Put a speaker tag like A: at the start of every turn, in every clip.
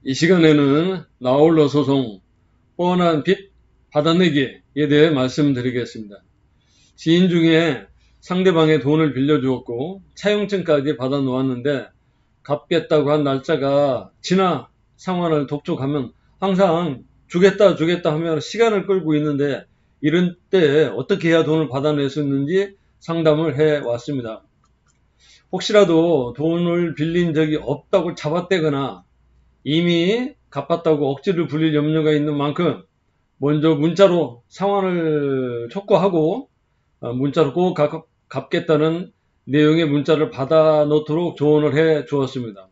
A: 이 시간에는 나홀로 소송, 뻔한 빚 받아내기에 대해 말씀드리겠습니다. 지인 중에 상대방의 돈을 빌려주었고 차용증까지 받아놓았는데 갚겠다고 한 날짜가 지나 상환을 독촉하면 항상 주겠다 하며 시간을 끌고 있는데, 이런 때 어떻게 해야 돈을 받아낼 수 있는지 상담을 해 왔습니다. 혹시라도 돈을 빌린 적이 없다고 잡아떼거나 이미 갚았다고 억지를 부릴 염려가 있는 만큼 먼저 문자로 상환을 촉구하고 문자로 꼭 갚겠다는 내용의 문자를 받아 놓도록 조언을 해 주었습니다.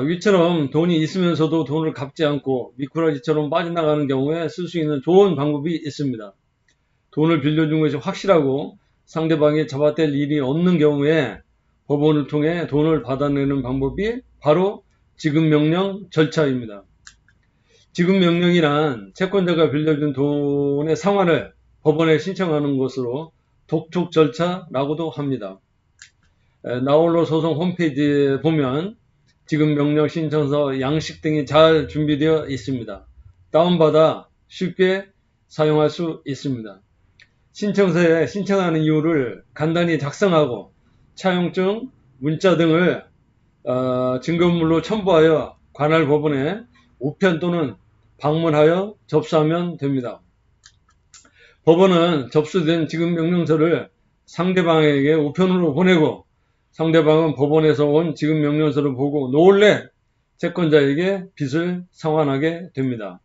A: 위처럼 돈이 있으면서도 돈을 갚지 않고 미꾸라지처럼 빠져나가는 경우에 쓸 수 있는 좋은 방법이 있습니다. 돈을 빌려준 것이 확실하고 상대방이 잡아뗄 일이 없는 경우에 법원을 통해 돈을 받아내는 방법이 바로 지급명령 절차입니다. 지급명령이란 채권자가 빌려준 돈의 상환을 법원에 신청하는 것으로 독촉 절차라고도 합니다. 나홀로 소송 홈페이지에 보면 지급명령 신청서 양식 등이 잘 준비되어 있습니다. 다운받아 쉽게 사용할 수 있습니다. 신청서에 신청하는 이유를 간단히 작성하고 차용증, 문자 등을 증거물로 첨부하여 관할 법원에 우편 또는 방문하여 접수하면 됩니다. 법원은 접수된 지급명령서를 상대방에게 우편으로 보내고 상대방은 법원에서 온 지급명령서를 보고 놀래 채권자에게 빚을 상환하게 됩니다.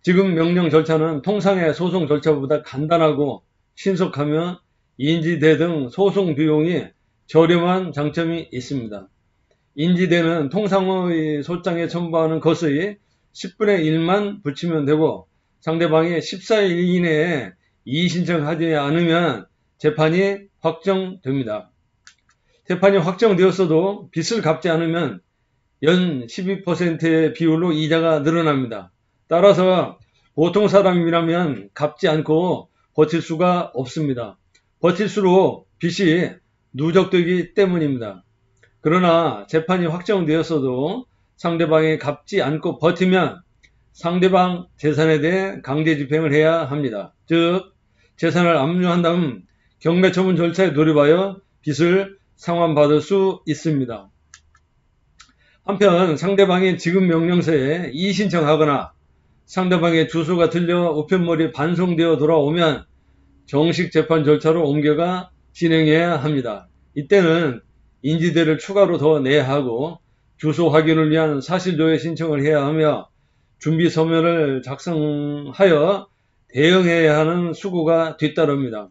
A: 지급명령 절차는 통상의 소송 절차보다 간단하고 신속하며 인지대 등 소송 비용이 저렴한 장점이 있습니다. 인지대는 통상의 소장에 첨부하는 것의 10분의 1만 붙이면 되고, 상대방이 14일 이내에 이의신청하지 않으면 재판이 확정됩니다. 재판이 확정되었어도 빚을 갚지 않으면 연 12%의 비율로 이자가 늘어납니다. 따라서 보통 사람이라면 갚지 않고 버틸 수가 없습니다. 버틸수록 빚이 누적되기 때문입니다. 그러나 재판이 확정되었어도 상대방이 갚지 않고 버티면 상대방 재산에 대해 강제집행을 해야 합니다. 즉, 재산을 압류한 다음 경매처분 절차에 돌입하여 빚을 상환받을 수 있습니다. 한편 상대방이 지급명령서에 이의신청하거나 상대방의 주소가 틀려 우편물이 반송되어 돌아오면 정식 재판 절차로 옮겨가 진행해야 합니다. 이때는 인지대를 추가로 더 내야 하고 주소 확인을 위한 사실조회 신청을 해야 하며 준비 서면을 작성하여 대응해야 하는 수고가 뒤따릅니다.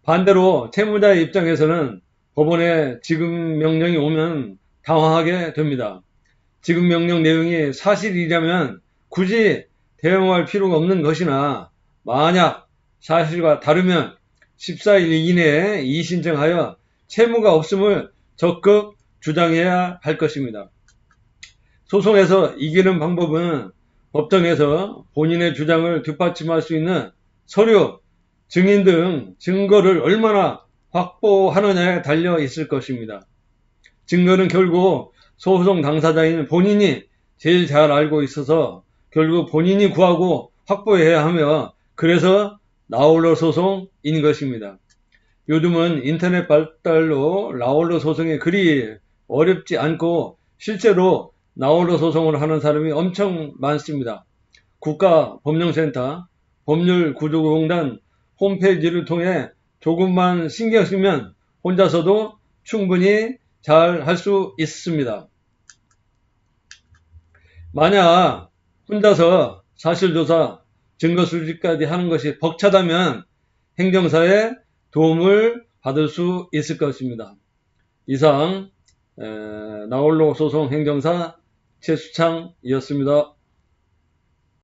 A: 반대로 채무자의 입장에서는 법원에 지급명령이 오면 당황하게 됩니다. 지급명령 내용이 사실이라면 굳이 대응할 필요가 없는 것이나, 만약 사실과 다르면 14일 이내에 이의신청하여 채무가 없음을 적극 주장해야 할 것입니다. 소송에서 이기는 방법은 법정에서 본인의 주장을 뒷받침할 수 있는 서류, 증인 등 증거를 얼마나 확보하느냐에 달려 있을 것입니다. 증거는 결국 소송 당사자인 본인이 제일 잘 알고 있어서 결국 본인이 구하고 확보해야 하며, 그래서 나홀로 소송인 것입니다. 요즘은 인터넷 발달로 나홀로 소송이 그리 어렵지 않고 실제로 나홀로 소송을 하는 사람이 엄청 많습니다. 국가법령센터, 법률구조공단 홈페이지를 통해 조금만 신경 쓰면 혼자서도 충분히 잘 할 수 있습니다. 만약 혼자서 사실조사, 증거수집까지 하는 것이 벅차다면 행정사의 도움을 받을 수 있을 것입니다. 이상 나홀로 소송 행정사 최수창이었습니다.